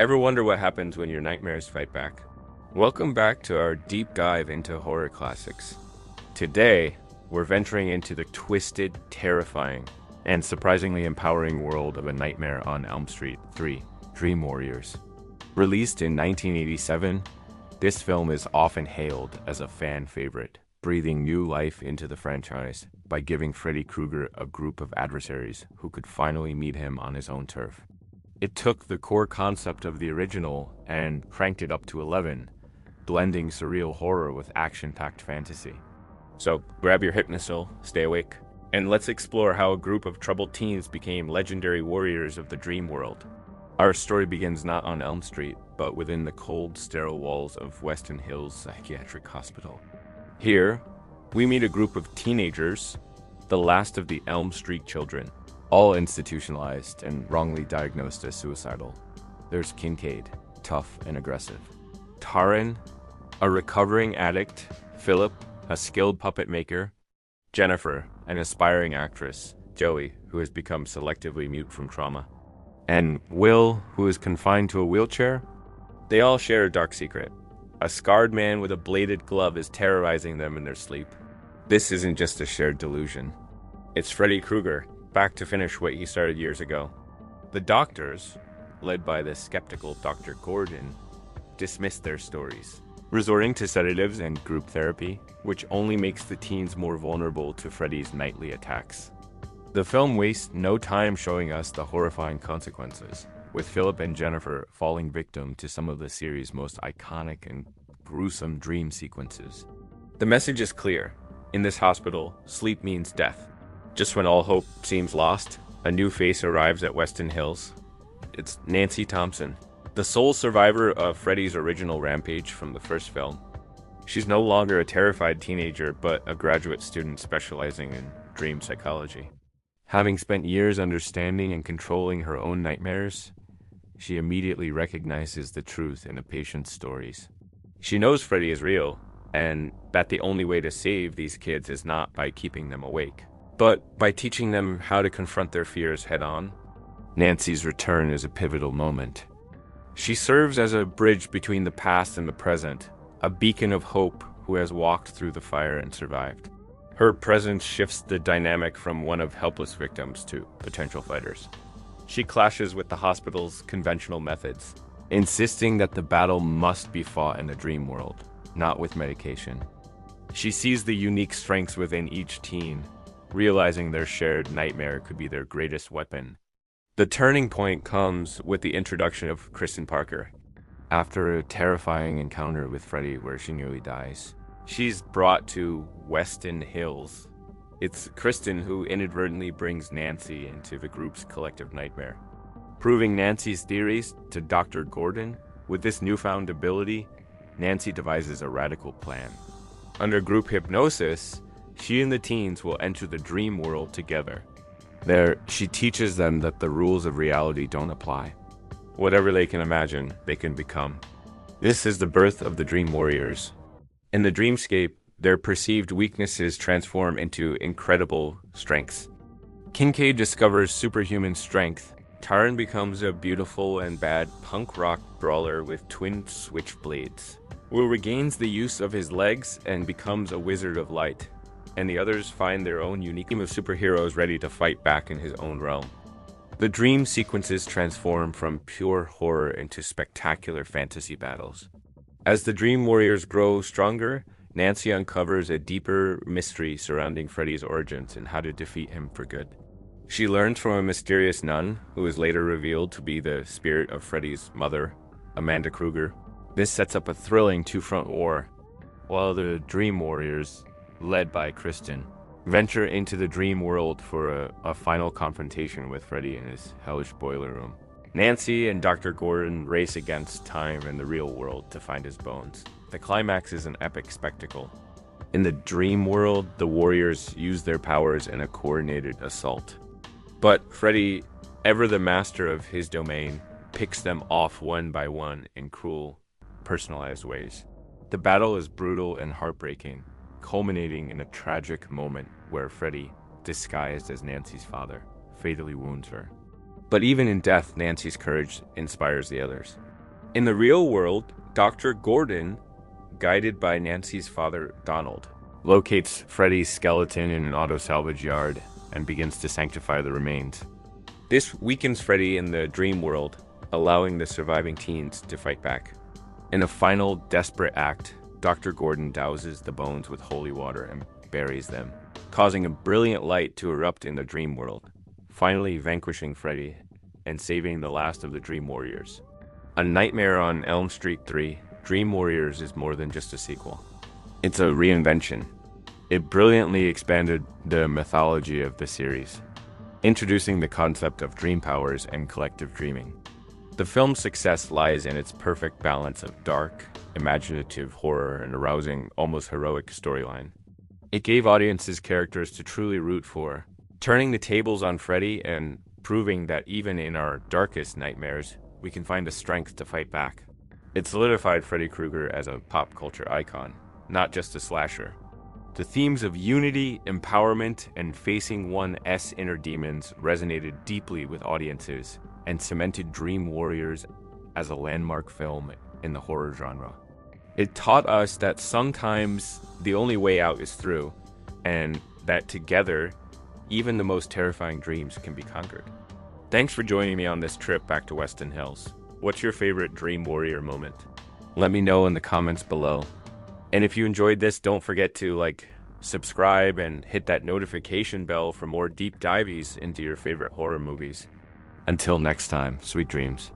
Ever wonder what happens when your nightmares fight back? Welcome back to our deep dive into horror classics. Today, we're venturing into the twisted, terrifying, and surprisingly empowering world of A Nightmare on Elm Street 3, Dream Warriors. Released in 1987, this film is often hailed as a fan favorite, breathing new life into the franchise by giving Freddy Krueger a group of adversaries who could finally meet him on his own turf. It took the core concept of the original and cranked it up to 11, blending surreal horror with action-packed fantasy. So grab your hypnosil, stay awake, and let's explore how a group of troubled teens became legendary warriors of the dream world. Our story begins not on Elm Street, but within the cold, sterile walls of Westin Hills Psychiatric Hospital. Here, we meet a group of teenagers, the last of the Elm Street children, all institutionalized and wrongly diagnosed as suicidal. There's Kincaid, tough and aggressive. Taryn, a recovering addict. Philip, a skilled puppet maker. Jennifer, an aspiring actress. Joey, who has become selectively mute from trauma. And Will, who is confined to a wheelchair. They all share a dark secret. A scarred man with a bladed glove is terrorizing them in their sleep. This isn't just a shared delusion. It's Freddy Krueger, back to finish what he started years ago. The doctors, led by the skeptical Dr. Gordon, dismissed their stories, resorting to sedatives and group therapy, which only makes the teens more vulnerable to Freddy's nightly attacks. The film wastes no time showing us the horrifying consequences, with Philip and Jennifer falling victim to some of the series' most iconic and gruesome dream sequences. The message is clear. In this hospital, sleep means death. Just when all hope seems lost, a new face arrives at Westin Hills. It's Nancy Thompson, the sole survivor of Freddy's original rampage from the first film. She's no longer a terrified teenager, but a graduate student specializing in dream psychology. Having spent years understanding and controlling her own nightmares, she immediately recognizes the truth in a patient's stories. She knows Freddy is real, and that the only way to save these kids is not by keeping them awake, but by teaching them how to confront their fears head-on. Nancy's return is a pivotal moment. She serves as a bridge between the past and the present, a beacon of hope who has walked through the fire and survived. Her presence shifts the dynamic from one of helpless victims to potential fighters. She clashes with the hospital's conventional methods, insisting that the battle must be fought in the dream world, not with medication. She sees the unique strengths within each teen, realizing their shared nightmare could be their greatest weapon. The turning point comes with the introduction of Kristen Parker. After a terrifying encounter with Freddy where she nearly dies, she's brought to Westin Hills. It's Kristen who inadvertently brings Nancy into the group's collective nightmare. Proving Nancy's theories to Dr. Gordon, with this newfound ability, Nancy devises a radical plan. Under group hypnosis, she and the teens will enter the dream world together. There, she teaches them that the rules of reality don't apply. Whatever they can imagine, they can become. This is the birth of the Dream Warriors. In the dreamscape, their perceived weaknesses transform into incredible strengths. Kincaid discovers superhuman strength. Taryn becomes a beautiful and bad punk rock brawler with twin switchblades. Will regains the use of his legs and becomes a wizard of light. And the others find their own unique team of superheroes ready to fight back in his own realm. The dream sequences transform from pure horror into spectacular fantasy battles. As the Dream Warriors grow stronger, Nancy uncovers a deeper mystery surrounding Freddy's origins and how to defeat him for good. She learns from a mysterious nun, who is later revealed to be the spirit of Freddy's mother, Amanda Krueger. This sets up a thrilling two-front war, while the Dream Warriors, led by Kristen, venture into the dream world for a final confrontation with Freddy in his hellish boiler room. Nancy and Dr. Gordon race against time and the real world to find his bones. The climax is an epic spectacle. In the dream world, the warriors use their powers in a coordinated assault. But Freddy, ever the master of his domain, picks them off one by one in cruel, personalized ways. The battle is brutal and heartbreaking, culminating in a tragic moment where Freddy, disguised as Nancy's father, fatally wounds her. But even in death, Nancy's courage inspires the others. In the real world, Dr. Gordon, guided by Nancy's father, Donald, locates Freddy's skeleton in an auto salvage yard and begins to sanctify the remains. This weakens Freddy in the dream world, allowing the surviving teens to fight back. In a final, desperate act, Dr. Gordon douses the bones with holy water and buries them, causing a brilliant light to erupt in the dream world, finally vanquishing Freddy and saving the last of the Dream Warriors. A Nightmare on Elm Street 3, Dream Warriors is more than just a sequel. It's a reinvention. It brilliantly expanded the mythology of the series, introducing the concept of dream powers and collective dreaming. The film's success lies in its perfect balance of dark, imaginative horror and arousing, almost heroic storyline. It gave audiences characters to truly root for, turning the tables on Freddy and proving that even in our darkest nightmares, we can find the strength to fight back. It solidified Freddy Krueger as a pop culture icon, not just a slasher. The themes of unity, empowerment, and facing one's inner demons resonated deeply with audiences and cemented Dream Warriors as a landmark film in the horror genre. It taught us that sometimes the only way out is through, and that together, even the most terrifying dreams can be conquered. Thanks for joining me on this trip back to Westin Hills. What's your favorite Dream Warrior moment? Let me know in the comments below. And if you enjoyed this, don't forget to subscribe and hit that notification bell for more deep dives into your favorite horror movies. Until next time, sweet dreams.